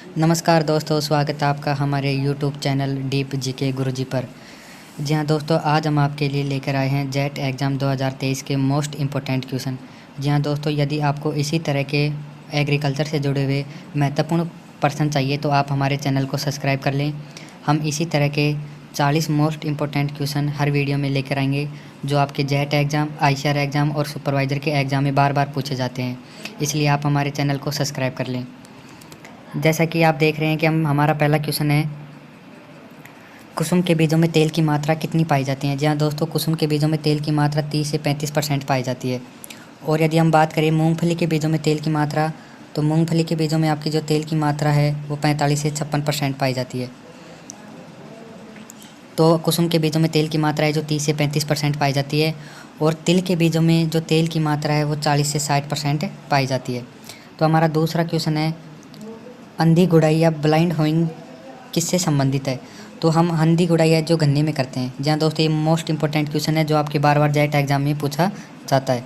नमस्कार दोस्तों, स्वागत है आपका हमारे यूट्यूब चैनल डीप जीके गुरुजी पर। जी हाँ दोस्तों, आज हम आपके लिए लेकर आए हैं जेट एग्ज़ाम 2023 के मोस्ट इम्पोर्टेंट क्वेश्चन। जी हाँ दोस्तों, यदि आपको इसी तरह के एग्रीकल्चर से जुड़े हुए महत्वपूर्ण प्रश्न चाहिए तो आप हमारे चैनल को सब्सक्राइब कर लें। हम इसी तरह के 40 मोस्ट इम्पोर्टेंट क्वेश्चन हर वीडियो में लेकर आएंगे, जो आपके जेट एग्ज़ाम, आईसीआर एग्ज़ाम और सुपरवाइज़र के एग्ज़ाम में बार बार पूछे जाते हैं। इसलिए आप हमारे चैनल को सब्सक्राइब कर लें। जैसा कि आप देख रहे हैं कि हमारा पहला क्वेश्चन है, कुसुम के बीजों में तेल की मात्रा कितनी पाई जाती है। जी हाँ दोस्तों, कुसुम के बीजों में तेल की मात्रा 30 से 35% पाई जाती है। और यदि हम बात करें मूंगफली के बीजों में तेल की मात्रा, तो मूंगफली के बीजों में आपकी जो तेल की मात्रा है वो 45 से 56% पाई जाती है। तो कुसुम के बीजों में तेल की मात्रा है जो 30 से 35% पाई जाती है। और तिल के बीजों में जो तेल की मात्रा है वो 40 से 60% पाई जाती है। तो हमारा दूसरा क्वेश्चन है, अंधी गुड़ाई या ब्लाइंड होइंग किससे संबंधित है। तो हम अंधी गुड़ाई है जो गन्ने में करते हैं। जी हाँ दोस्तों, ये मोस्ट इंपॉर्टेंट क्वेश्चन है जो आपके बार बार जेट एग्जाम में पूछा जाता है।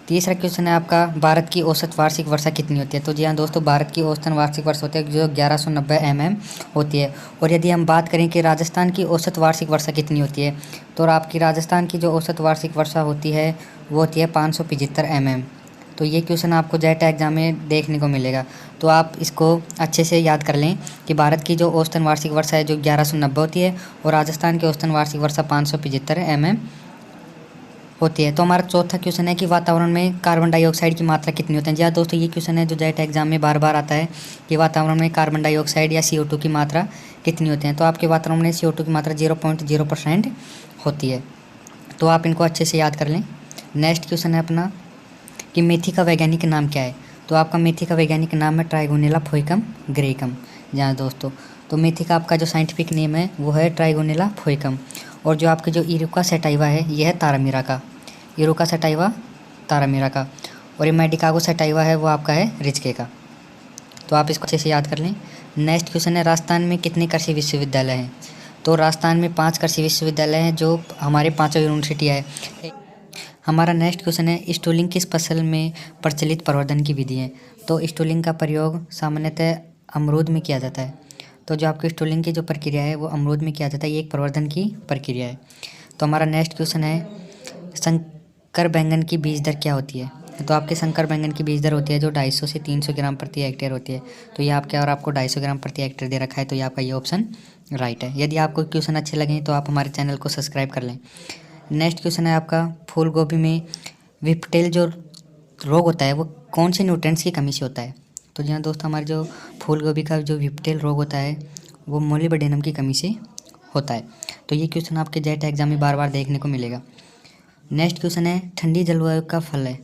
तीसरा क्वेश्चन है आपका, भारत की औसत वार्षिक वर्षा कितनी होती है। तो जी हाँ दोस्तों, भारत की औसतन वार्षिक वर्षा होती है जो 1190 mm होती है। और यदि हम बात करें कि राजस्थान की औसत वार्षिक वर्षा कितनी होती है, तो आपकी राजस्थान की जो औसत वार्षिक वर्षा होती है वो होती है 575 mm। तो ये क्वेश्चन आपको जेट एग्जाम में देखने को मिलेगा। तो आप इसको अच्छे से याद कर लें कि भारत की जो औसतन वार्षिक वर्षा है जो 1190 होती है और राजस्थान की औसतन वार्षिक वर्षा 575 mm होती है। तो हमारा चौथा क्वेश्चन है कि वातावरण में कार्बन डाइऑक्साइड की मात्रा कितनी होती है। जी हाँ दोस्तों, ये क्वेश्चन है जो जेट एग्जाम में बार बार आता है कि वातावरण में कार्बन डाइऑक्साइड या CO2 की मात्रा कितनी होती है। तो आपके वातावरण में CO2 की मात्रा 0.0% होती है। तो आप इनको अच्छे से याद कर लें। नेक्स्ट क्वेश्चन है अपना कि मेथी का वैज्ञानिक नाम क्या है। तो आपका मेथी का वैज्ञानिक नाम है ट्राइगोनेला फोइकम ग्रेकम। जी हाँ दोस्तों, तो मेथी का आपका जो साइंटिफिक नेम है वो है ट्राइगोनेला फोइकम। और जो आपके जो इरुका सटाइवा है यह है तारामीरा का, इरुका सटाइवा तारामीरा का। और ये मेडिकागो सटाइवा है वो आपका है रिचके का। तो आप इसको अच्छे से याद कर लें। नेक्स्ट क्वेश्चन है, राजस्थान में कितने कृषि विश्वविद्यालय हैं। तो राजस्थान में 5 कृषि विश्वविद्यालय हैं जो हमारे 5 यूनिवर्सिटियाँ है। हमारा नेक्स्ट क्वेश्चन है, स्टूलिंग किस फसल में प्रचलित प्रवर्धन की विधि है। तो स्टूलिंग का प्रयोग सामान्यतः अमरूद में किया जाता है। तो जो आपकी स्टूलिंग की जो प्रक्रिया है वो अमरूद में किया जाता है, ये एक प्रवर्धन की प्रक्रिया है। तो हमारा नेक्स्ट क्वेश्चन है, संकर बैंगन की बीज दर क्या होती है। तो आपके संकर बैंगन की बीज दर होती है जो 250 से 300 ग्राम प्रति हेक्टेयर होती है। तो ये आपके और आपको 250 ग्राम प्रति हेक्टेयर दे रखा है, तो ये आपका ये ऑप्शन राइट है। यदि आपको क्वेश्चन अच्छे लगें तो आप हमारे चैनल को सब्सक्राइब कर लें। नेक्स्ट क्वेश्चन है आपका, फूल गोभी में विप्टेल जो रोग होता है वो कौन से न्यूट्रिएंट्स की कमी से होता है। तो जी हाँ दोस्तों, हमारे जो फूल गोभी का जो विप्टेल रोग होता है वो मोलिब्डेनम की कमी से होता है। तो ये क्वेश्चन आपके जेट एग्जाम में बार बार देखने को मिलेगा। नेक्स्ट क्वेश्चन है, ठंडी जलवायु का फल है।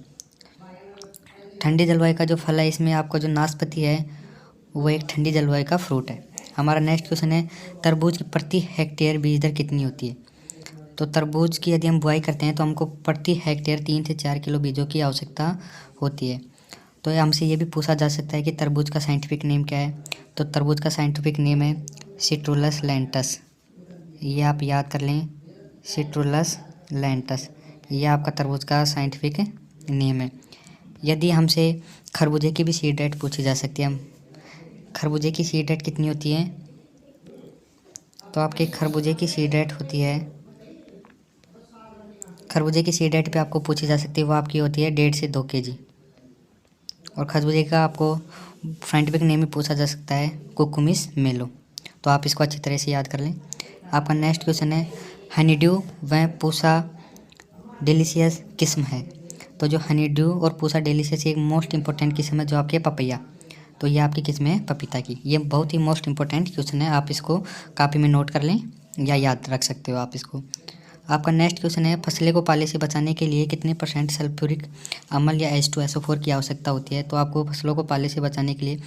ठंडी जलवायु का जो फल है इसमें आपका जो नाशपाती है वो एक ठंडी जलवायु का फ्रूट है। हमारा नेक्स्ट क्वेश्चन है, तरबूज की प्रति हेक्टेयर बीज दर कितनी होती है। तो तरबूज की यदि हम बुआई करते हैं तो हमको प्रति हेक्टेयर 3 से 4 किलो बीजों की आवश्यकता होती है। तो हमसे ये भी पूछा जा सकता है कि तरबूज का साइंटिफिक नेम क्या है। तो तरबूज का साइंटिफिक नेम है सिट्रुलस लेंटस। ये आप याद कर लें, सिट्रुलस लेंटस, ये आपका तरबूज का साइंटिफिक नेम है। यदि हमसे खरबूजे की भी सीड रेट पूछी जा सकती है, खरबूजे की सीड रेट कितनी होती है। तो आपके खरबूजे की सीड रेट होती है, खरबूजे की सीड रेट पे आपको पूछी जा सकती है, वो आपकी होती है 1.5 से 2 kg। और खरबूजे का आपको साइंटिफिक नेम भी पूछा जा सकता है कुकुमिस मेलो। तो आप इसको अच्छी तरह से याद कर लें। आपका नेक्स्ट क्वेश्चन है, हनीड्यू व पूसा डिलीशियस किस्म है। तो जो हनीड्यू और पूसा डिलीशियस एक मोस्ट इंपॉर्टेंट किस्म है जो आपकी पपैया। तो ये आपकी किस्म है पपीता की। ये बहुत ही मोस्ट इंपॉर्टेंट क्वेश्चन है, आप इसको कापी में नोट कर लें या याद रख सकते हो आप इसको। आपका नेक्स्ट क्वेश्चन है, फसलें को पाले से बचाने के लिए कितने % सल्फ्यूरिक अम्ल या H2SO4 की आवश्यकता होती है। तो आपको फसलों को पाले से बचाने के लिए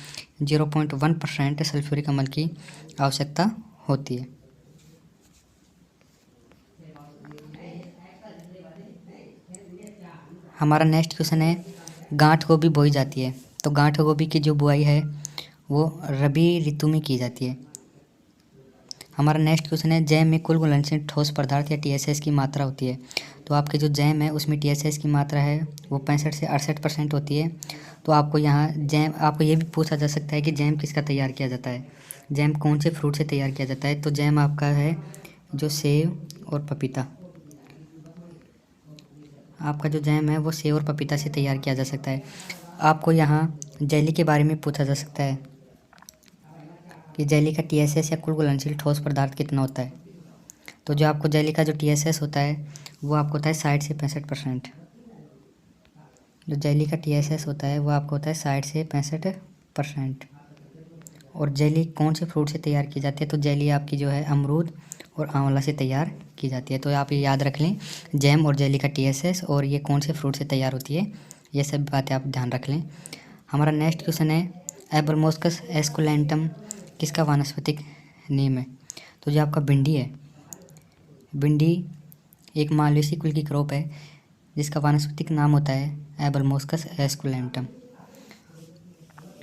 0.1% सल्फ्यूरिक अम्ल की आवश्यकता होती है। हमारा नेक्स्ट क्वेश्चन है, गांठ गोभी बोई जाती है। तो गांठ गोभी की जो बुआई है वो रबी ऋतु में की जाती है। हमारा नेक्स्ट क्वेश्चन है, जैव में कुल घुलनशील ठोस पदार्थ या TSS की मात्रा होती है। तो आपके जो जैम है उसमें TSS की मात्रा है वो 65 से 68% होती है। तो आपको यहाँ जैम, आपको ये भी पूछा जा सकता है कि जैम किसका तैयार किया जाता है, जैम कौन से फ्रूट से तैयार किया जाता है। तो जैम आपका है जो सेब और पपीता, आपका जो जैम है वो सेब और पपीता से तैयार किया जा सकता है। आपको यहाँ जेली के बारे में पूछा जा सकता है कि जेली का TSS या कुल घुलनशील ठोस पदार्थ कितना होता है। तो जो आपको जेली का जो TSS होता है वो आपको होता है 60 से 65%। जो जेली का TSS होता है वो आपको होता है 60 से 65%। और जेली कौन से फ्रूट से तैयार की जाती है, तो जेली आपकी जो है अमरूद और आंवला से तैयार की जाती है। तो आप ये याद रख लें, जैम और जेली का TSS और ये कौन से फ्रूट से तैयार होती है, ये सब बातें आप ध्यान रख लें। हमारा नेक्स्ट क्वेश्चन है एबरमोस्कस एस्कुलेंटम किसका वानस्पतिक नेम है। तो जो आपका भिंडी है, भिंडी एक मालवेसी कुल की क्रॉप है जिसका वानस्पतिक नाम होता है एबरमोस्कस एस्कुलेंटम।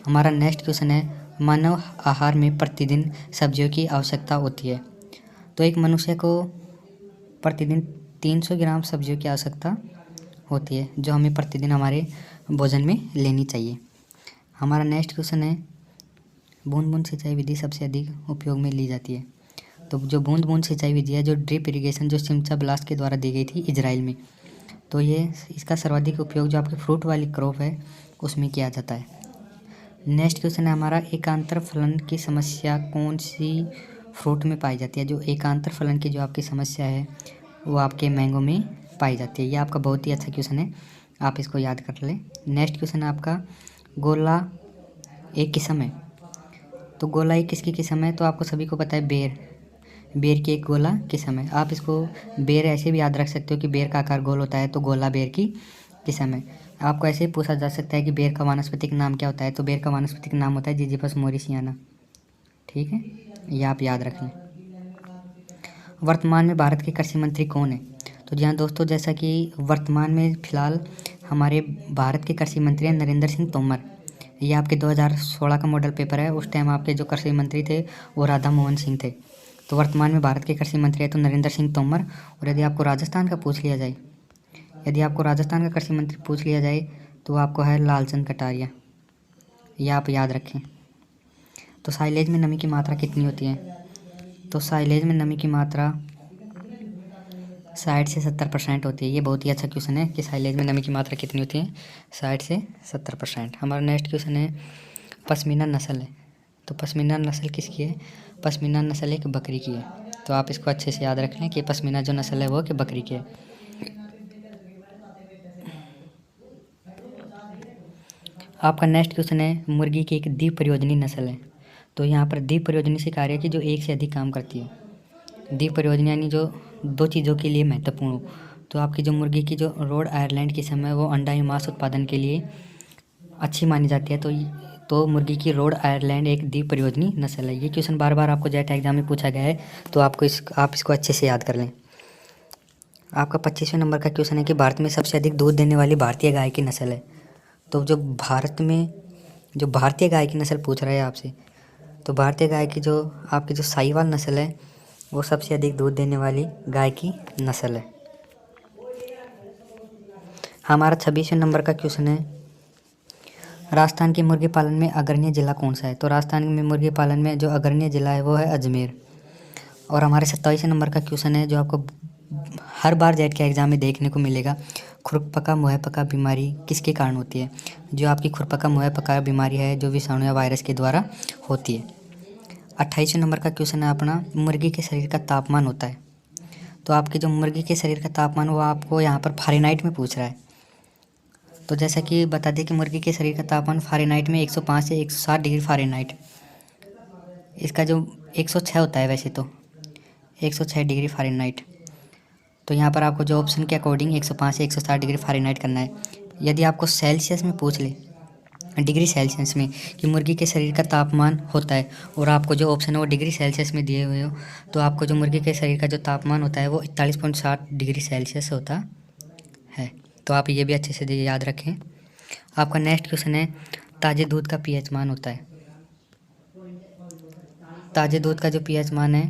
हमारा नेक्स्ट क्वेश्चन है मानव आहार में प्रतिदिन सब्जियों की आवश्यकता होती है। तो एक मनुष्य को प्रतिदिन 300 ग्राम सब्जियों की आवश्यकता होती है जो हमें प्रतिदिन हमारे भोजन में लेनी चाहिए। हमारा नेक्स्ट क्वेश्चन है बूंद बूंद सिंचाई विधि सबसे अधिक उपयोग में ली जाती है। तो जो बूंद बूंद सिंचाई विधि है, जो ड्रिप इरिगेशन, जो सिमचा ब्लास्ट के द्वारा दी गई थी इजराइल में, तो ये इसका सर्वाधिक उपयोग जो आपके फ्रूट वाली क्रॉप है उसमें किया जाता है। नेक्स्ट क्वेश्चन है हमारा एकांतर फलन की समस्या कौन सी फ्रूट में पाई जाती है। जो एकांतर फलन की जो आपकी समस्या है वो आपके मैंगो में पाई जाती है। ये आपका बहुत ही अच्छा क्वेश्चन है, आप इसको याद कर लें। नेक्स्ट क्वेश्चन है आपका गोला एक किस्म है। तो गोला एक किसकी किस्म है, तो आपको सभी को पता है बेर, बेर की एक गोला किस्म है। आप इसको बेर ऐसे भी याद रख सकते हो कि बेर का आकार गोल होता है, तो गोला बेर की किस्म है। आपको ऐसे ही पूछा जा सकता है कि बेर का वानस्पतिक नाम क्या होता है, तो बेर का वानस्पतिक नाम होता है जिजिफस मोरिसियाना। ठीक है, ये आप याद रख लें। वर्तमान में भारत के कृषि मंत्री कौन है। तो जी हाँ दोस्तों, जैसा कि वर्तमान में फ़िलहाल हमारे भारत के कृषि मंत्री हैं नरेंद्र सिंह तोमर। ये आपके 2016 का मॉडल पेपर है, उस टाइम आपके जो कृषि मंत्री थे वो राधा मोहन सिंह थे। तो वर्तमान में भारत के कृषि मंत्री है तो नरेंद्र सिंह तोमर। और यदि आपको राजस्थान का पूछ लिया जाए, यदि आपको राजस्थान का कृषि मंत्री पूछ लिया जाए तो आपको है लालचंद कटारिया। यह आप याद रखें। तो साइलेज में नमी की मात्रा कितनी होती है, तो साइलेज में नमी की मात्रा 60 से 70% होती है। ये बहुत ही अच्छा क्वेश्चन है कि साइलेज में नमी की मात्रा कितनी होती है, 60 से 70%। हमारा नेक्स्ट क्वेश्चन है पश्मीना नस्ल है। तो पश्मीना नस्ल किसकी है, पश्मीना नस्ल एक बकरी की है। तो आप इसको अच्छे से याद रख लें कि पश्मीना जो नस्ल है वो कि बकरी की है। आपका नेक्स्ट क्वेश्चन है मुर्गी की एक द्विप्रयोजनी नस्ल है। तो यहाँ पर द्विप्रयोजनी से कार्य की जो एक से अधिक काम करती है। द्विप्रयोजनी यानी जो दो चीज़ों के लिए महत्वपूर्ण हो। तो आपकी जो मुर्गी की जो रोड आयरलैंड किस्म है वो अंडा या मांस उत्पादन के लिए अच्छी मानी जाती है। तो मुर्गी की रोड आयरलैंड एक द्विप्रयोजनी नस्ल है। ये क्वेश्चन बार बार आपको जेट एग्जाम में पूछा गया है, तो आप इसको अच्छे से याद कर लें। आपका 25वें नंबर का क्वेश्चन है कि भारत में सबसे अधिक दूध देने वाली भारतीय गाय की नस्ल है। तो जो भारत में जो भारतीय गाय की नस्ल पूछ रहा है आपसे, तो भारतीय गाय की जो आपकी जो साहीवाल नस्ल है वो सबसे अधिक दूध देने वाली गाय की नस्ल है। हमारा 26वें नंबर का क्वेश्चन है राजस्थान के मुर्गी पालन में अग्रणी जिला कौन सा है। तो राजस्थान में मुर्गी पालन में जो अग्रणी जिला है वो है अजमेर। और हमारे 27वें नंबर का क्वेश्चन है जो आपको हर बार जेट के एग्जाम में देखने को मिलेगा, खुरपका मुहपका बीमारी किसके कारण होती है। जो आपकी खुरपका मुहपका बीमारी है जो विषाणु या वायरस के द्वारा होती है। 28वें नंबर का क्वेश्चन है अपना मुर्गी के शरीर का तापमान होता है। तो आपके जो मुर्गी के शरीर का तापमान वो आपको यहाँ पर फ़ारेनहाइट में पूछ रहा है। तो जैसा कि बता दें कि मुर्गी के शरीर का तापमान फ़ारेनहाइट में 105 से 160 डिग्री फ़ारेनहाइट, इसका जो 106 होता है वैसे तो 106 डिग्री फ़ारेनहाइट। तो यहाँ पर आपको जो ऑप्शन के अकॉर्डिंग 105 से 160 डिग्री फ़ारेनहाइट करना है। यदि आपको सेल्सियस में पूछ ले, डिग्री सेल्सियस में कि मुर्गी के शरीर का तापमान होता है और आपको जो ऑप्शन है वो डिग्री सेल्सियस में दिए हुए हो, तो आपको जो मुर्गी के शरीर का जो तापमान होता है वो 41.7 डिग्री सेल्सियस होता है। तो आप ये भी अच्छे से याद रखें। आपका नेक्स्ट क्वेश्चन है ताज़े दूध का पीएच मान होता है। ताज़े दूध का जो पीएच मान है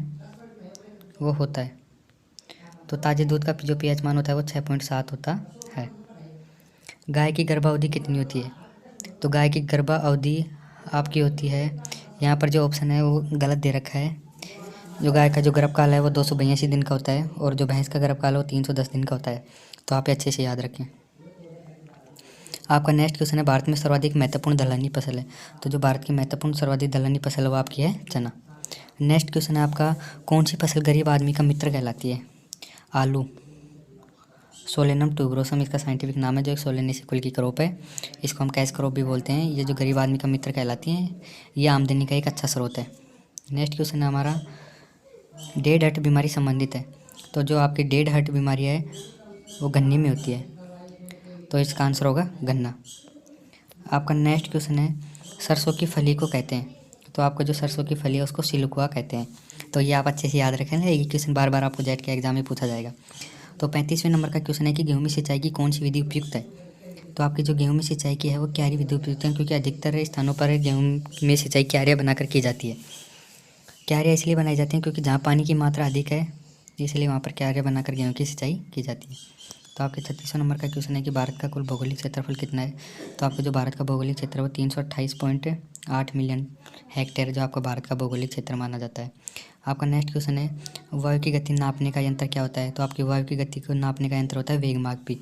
वो होता है तो ताज़े दूध का जो pH मान होता है वो 6.7 होता है। गाय की गर्भावधि कितनी होती है? तो गाय की गर्भावधि आपकी होती है, यहाँ पर जो ऑप्शन है वो गलत दे रखा है। जो गाय का जो गर्भकाल है वो 282 दिन का होता है और जो भैंस का गर्भकाल है वो 310 दिन का होता है। तो आप ये अच्छे से याद रखें। आपका नेक्स्ट क्वेश्चन है, भारत में सर्वाधिक महत्वपूर्ण दलहनी फसल है। तो जो भारत की महत्वपूर्ण सर्वाधिक दलहनी फसल है वो आपकी है चना। नेक्स्ट क्वेश्चन है आपका, कौन सी फसल गरीब आदमी का मित्र कहलाती है? आलू। सोलेनम ट्यूबरोसम इसका साइंटिफिक नाम है, जो एक सोलेनेसी कुल की क्रॉप है। इसको हम कैश क्रॉप भी बोलते हैं। ये जो गरीब आदमी का मित्र कहलाती हैं, ये आमदनी का एक अच्छा स्रोत है। नेक्स्ट क्वेश्चन है हमारा, डेड हर्ट बीमारी संबंधित है। तो जो आपकी डेड हर्ट बीमारी है वो गन्ने में होती है, तो इसका आंसर होगा गन्ना। आपका नेक्स्ट क्वेश्चन है, सरसों की फली को कहते हैं। तो आपका जो सरसों की फली है उसको सिलुकुआ कहते हैं। तो ये आप अच्छे से याद रखें, ये क्वेश्चन बार बार आपको जेट के एग्जाम में पूछा जाएगा। तो 35वें नंबर का क्वेश्चन है कि गेहूं में सिंचाई की कौन सी विधि उपयुक्त है? तो आपकी जो गेहूं में सिंचाई की है वो क्यारी विधि उपयुक्त है, क्योंकि अधिकतर स्थानों पर गेहूं में सिंचाई क्यारियाँ बनाकर की जाती है। क्यारियाँ इसलिए बनाई जाती हैं क्योंकि जहाँ पानी की मात्रा अधिक है, इसलिए वहाँ पर क्यारियाँ बनाकर गेहूं की सिंचाई की जाती है। तो आपके 36वें नंबर का क्वेश्चन है कि भारत का कुल भौगोलिक क्षेत्रफल कितना है? तो आपका जो भारत का भौगोलिक क्षेत्र है वो 328.8 मिलियन हेक्टेयर जो आपका भारत का भौगोलिक क्षेत्र माना जाता है। आपका नेक्स्ट क्वेश्चन है, वायु की गति नापने का यंत्र क्या होता है? तो आपकी वायु की गति को नापने का यंत्र होता है वेगमाप भी।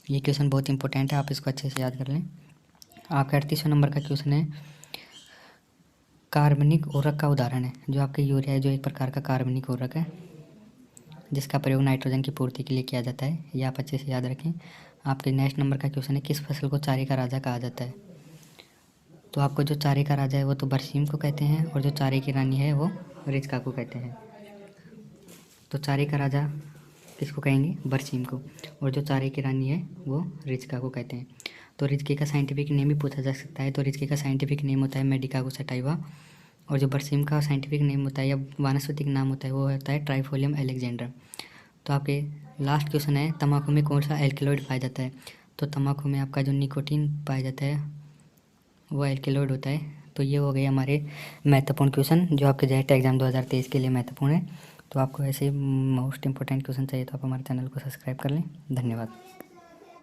ये क्वेश्चन बहुत इंपॉर्टेंट है, आप इसको अच्छे से याद कर लें। आपका 38वें नंबर का क्वेश्चन है, कार्बनिक उर्वरक का उदाहरण है। जो आपके यूरिया है जो एक प्रकार का कार्बनिक उर्वरक है, जिसका प्रयोग नाइट्रोजन की पूर्ति के लिए किया जाता है। ये आप अच्छे से याद रखें। आपके नेक्स्ट नंबर का क्वेश्चन है, किस फसल को चारे का राजा कहा जाता है? तो आपको जो चारे का राजा है वो तो बरसीम को कहते हैं, और जो चारे की रानी है वो रिचका को कहते हैं। तो चारे का राजा किसको कहेंगे? बरसीम को। और जो चारे की रानी है वो रिचका को कहते हैं। तो रिचके का साइंटिफिक नेम भी पूछा जा सकता है। तो रिचके का साइंटिफिक नेम होता है मेडिकागो सटाइवा, और जो बरसीम का साइंटिफिक नेम होता है या वानस्पतिक नाम होता है वो होता है ट्राइफोलियम एलेक्जेंडर। तो आपके लास्ट क्वेश्चन है, तम्बाकू में कौन सा एल्केलॉइड पाया जाता है? तो तम्बाकू में आपका जो निकोटीन पाया जाता है वो एल्केलॉइड होता है। तो ये हो गए हमारे महत्वपूर्ण क्वेश्चन जो आपके जेट एग्जाम 2023 के लिए महत्वपूर्ण है। तो आपको ऐसे मोस्ट इंपॉर्टेंट क्वेश्चन चाहिए तो आप हमारे चैनल को सब्सक्राइब कर लें। धन्यवाद।